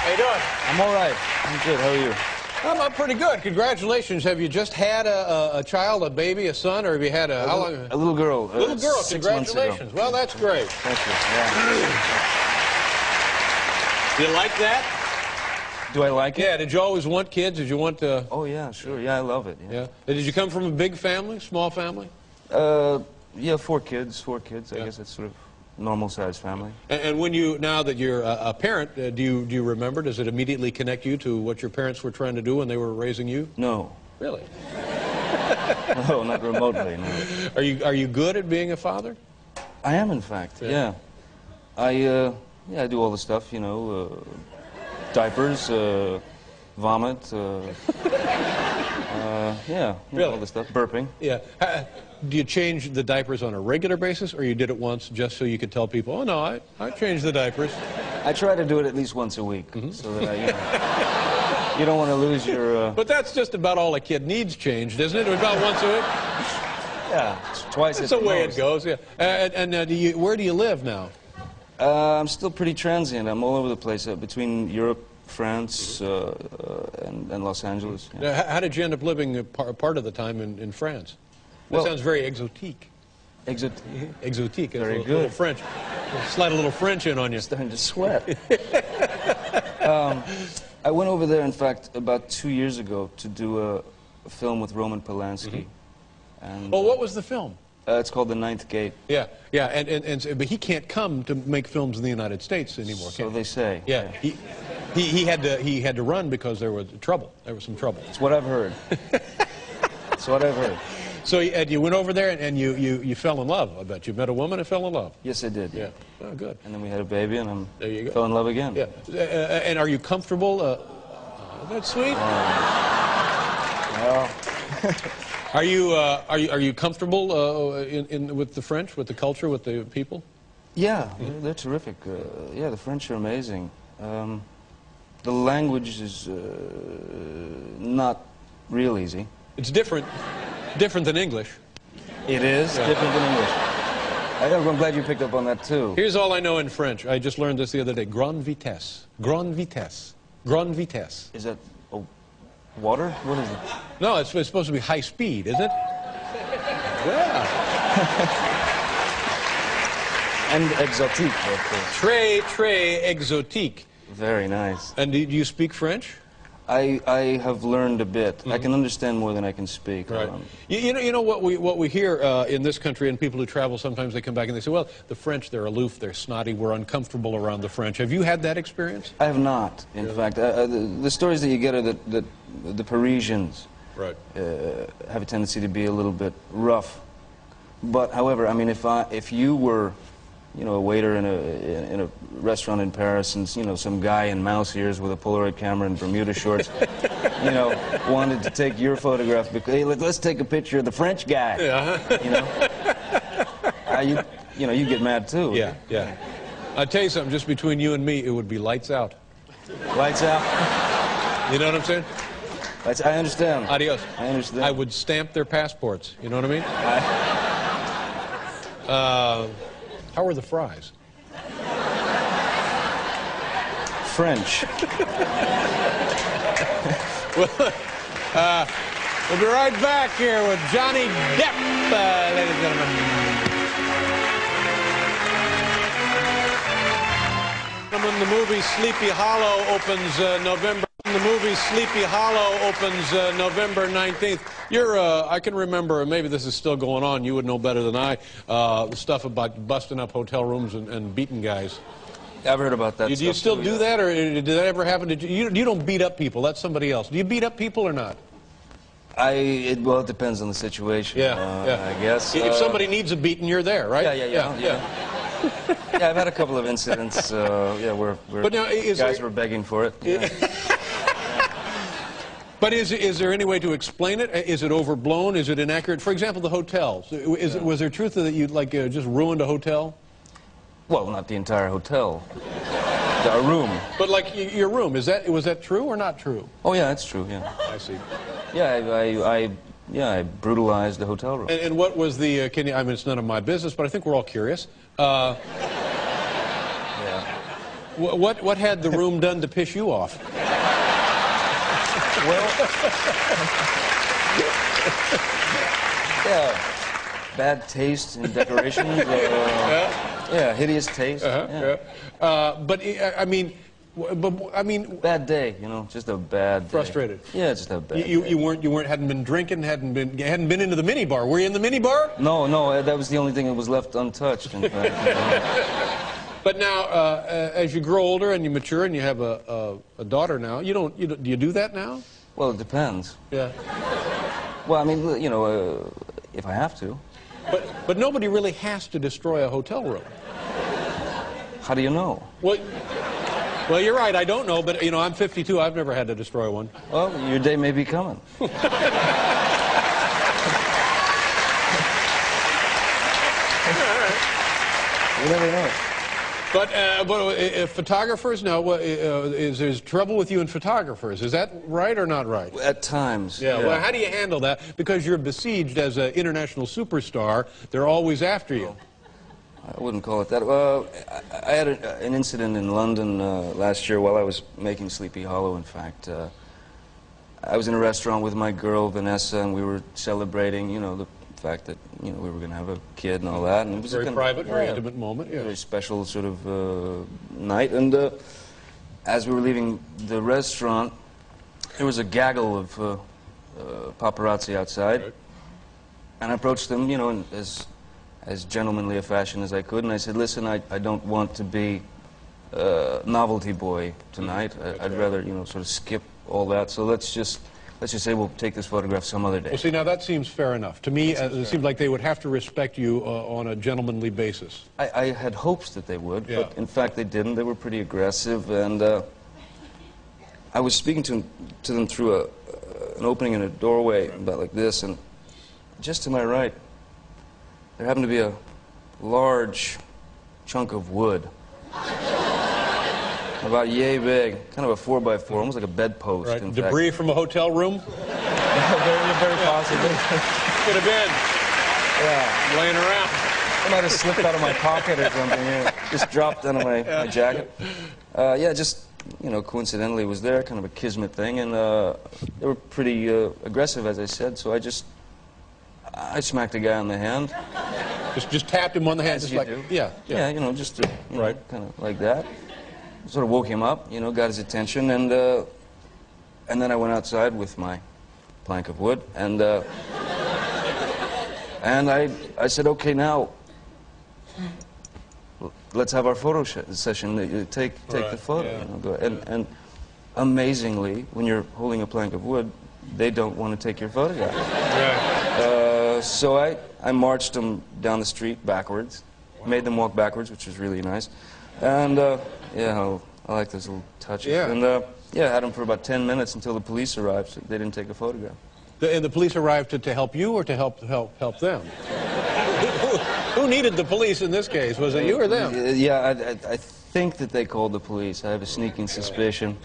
How you doing? I'm all right. I'm good. How are you? I'm pretty good. Congratulations. Have you just had a child, a baby, a son, or have you had how long? A little girl. Little girl. 6 months ago. Congratulations. Well, that's great. Thank you. Yeah. Do you like that? Do I like it? Yeah. Did you always want kids? Did you want to? Oh, yeah, sure. Yeah, I love it. Yeah. Did you come from a big family, small family? Yeah, 4 kids. 4 kids. I guess it's sort of normal-sized family. And when you, now that you're a parent, do you remember? Does it immediately connect you to what your parents were trying to do when they were raising you? No. Really? No, not remotely, no. Are you good at being a father? I am, in fact, yeah. I do all the stuff, you know, diapers, vomit, yeah, really? All the stuff, burping. Yeah. Do you change the diapers on a regular basis, or you did it once just so you could tell people, oh, no, I changed the diapers? I try to do it at least once a week, so that you don't want to lose your... But that's just about all a kid needs changed, isn't it? About once a week? Yeah, twice That's the way it goes, yeah. Where do you live now? I'm still pretty transient. I'm all over the place, between Europe, France, and Los Angeles. Yeah. How did you end up living part of the time in France? That sounds very exotique. Exotique. Exotique. Very good. Little French. Slide a little French in on you. Starting to sweat. I went over there, in fact, about 2 years ago to do a film with Roman Polanski. And, well, what was the film? It's called The Ninth Gate. Yeah, yeah, but he can't come to make films in the United States anymore. So they say. Yeah, he had to run because there was trouble. There was some trouble. That's what I've heard. That's what I've heard. So you went over there and you fell in love. I bet you met a woman and fell in love. Yes, I did. Yeah. Oh, good. And then we had a baby, and there you go. Fell in love again. Yeah. And are you comfortable? That's sweet. Well. Are you comfortable with the French, with the culture, with the people? Yeah, they're terrific. Yeah, the French are amazing. The language is not real easy. It's different than English. It is different than English. I'm glad you picked up on that too. Here's all I know in French. I just learned this the other day. Grande vitesse. Grande vitesse. Grande vitesse. Is that water? What is it? No, it's supposed to be high speed, isn't it? Yeah. And exotique, of course. Très exotique. Very nice. And do you speak French? I have learned a bit. I can understand more than I can speak. Right. You know what we hear in this country, and people who travel sometimes they come back and they say, well, the French, they're aloof, they're snotty, we're uncomfortable around the French. Have you had that experience? I have not, in fact. The stories that you get are that the Parisians have a tendency to be a little bit rough. But however, I mean, if you were, you know, a waiter in a restaurant in Paris, and you know, some guy in mouse ears with a Polaroid camera and Bermuda shorts, you know, wanted to take your photograph because, hey, let's take a picture of the French guy. Yeah. You know, you get mad too. Yeah, yeah. I'll tell you something. Just between you and me, it would be lights out. Lights out. You know what I'm saying? I understand. Adios. I understand. I would stamp their passports. You know what I mean? How were the fries? French. We'll be right back here with Johnny Depp, ladies and gentlemen. When the movie Sleepy Hollow opens November. The movie Sleepy Hollow opens November 19th. I can remember, maybe this is still going on, you would know better than I, the stuff about busting up hotel rooms and beating guys. I've heard about that. Do you still do that, or did that ever happen? You don't beat up people, that's somebody else. Do you beat up people or not? Well, it depends on the situation. Yeah, I guess. If somebody needs a beating, you're there, right? Yeah. Yeah, I've had a couple of incidents, where but now, guys were begging for it. Yeah. But is there any way to explain it? Is it overblown? Is it inaccurate? For example, the hotels. Was there truth that you just ruined a hotel? Well, not the entire hotel. A room. But like your room, was that true or not true? Oh yeah, that's true. Yeah. I see. Yeah, yeah, I brutalized the hotel room. And what was the, I mean, it's none of my business, but I think we're all curious. Yeah. What had the room done to piss you off? Well, yeah, bad taste in decorations. Yeah, hideous taste. Yeah. But I mean, bad day. You know, just a bad day. Frustrated. Yeah, just a bad. You hadn't been drinking, hadn't been into the mini bar. Were you in the mini bar? No, that was the only thing that was left untouched. In fact. But now, as you grow older and you mature and you have a daughter now, do you do that now? Well, it depends. Yeah. Well, I mean, you know, if I have to. But nobody really has to destroy a hotel room. How do you know? Well, you're right. I don't know, but you know, I'm 52. I've never had to destroy one. Well, your day may be coming. All right. You never know. But photographers now, is there trouble with you and photographers? Is that right or not right? At times. Yeah. Well, how do you handle that? Because you're besieged as an international superstar. They're always after you. I wouldn't call it that. I had an incident in London last year while I was making Sleepy Hollow, in fact. I was in a restaurant with my girl, Vanessa, and we were celebrating, you know, the fact that, you know, we were going to have a kid and all that. And it was very private, very intimate moment, yeah. Very special sort of night. And as we were leaving the restaurant, there was a gaggle of paparazzi outside. Right. And I approached them, you know, as gentlemanly a fashion as I could, and I said, listen, I don't want to be novelty boy tonight. I'd rather, you know, sort of skip all that. So let's just say we'll take this photograph some other day. Well, see, now that seems fair enough. To me, it seems like they would have to respect you on a gentlemanly basis. I had hopes that they would, yeah. But in fact they didn't. They were pretty aggressive, and I was speaking to them through an opening in a doorway about like this, and just to my right, there happened to be a large chunk of wood, about yay big, kind of a 4x4, almost like a bedpost. Right. In Debris fact. From a hotel room? very possibly. Could have been. Yeah. Laying around. It might have slipped out of my pocket or something. Yeah. Just dropped out of my jacket. Yeah, just, you know, coincidentally was there, kind of a kismet thing, and they were pretty aggressive, as I said, so I smacked a guy on the hand. Just tapped him on the hand, As just you like, do. Yeah, you know, just to, you know, right, kind of like that. Sort of woke him up, you know, got his attention, and then I went outside with my plank of wood, and I said, okay, now let's have our photo session. Take right, the photo, yeah, you know, go, and amazingly, when you're holding a plank of wood, they don't want to take your photograph. Right. So I marched them down the street backwards, made them walk backwards, which was really nice, and yeah, I like those little touches. Yeah. And yeah, I had them for about 10 minutes until the police arrived. So they didn't take a photograph. And the police arrived to help you or to help them? Who needed the police in this case? Was it you or them? Yeah, I think that they called the police. I have a sneaking suspicion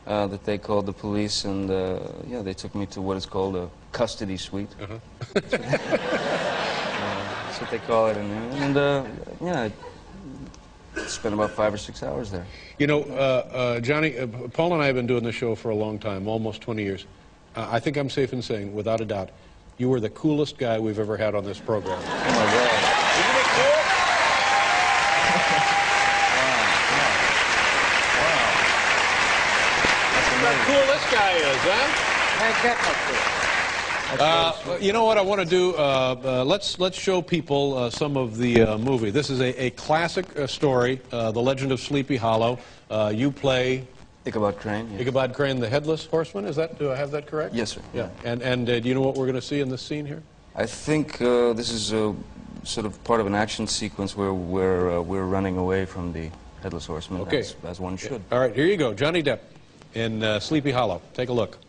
that they called the police, and yeah, they took me to what is called a custody suite. That's what they call it in there. And yeah, I spent about 5 or 6 hours there. You know, Johnny, Paul and I have been doing this show for a long time, almost 20 years. I think I'm safe in saying, without a doubt, you were the coolest guy we've ever had on this program. Oh, my God. Isn't it cool? Wow. How cool this guy is, huh? I get no cool. You know what I want to do? Let's show people some of the movie. This is a classic story, The Legend of Sleepy Hollow. You play Ichabod Crane. Yes. Ichabod Crane, the Headless Horseman. Is that? Do I have that correct? Yes, sir. Yeah. And do you know what we're going to see in this scene here? I think this is sort of part of an action sequence where we're running away from the Headless Horseman. Okay. As one should. All right. Here you go, Johnny Depp in Sleepy Hollow. Take a look.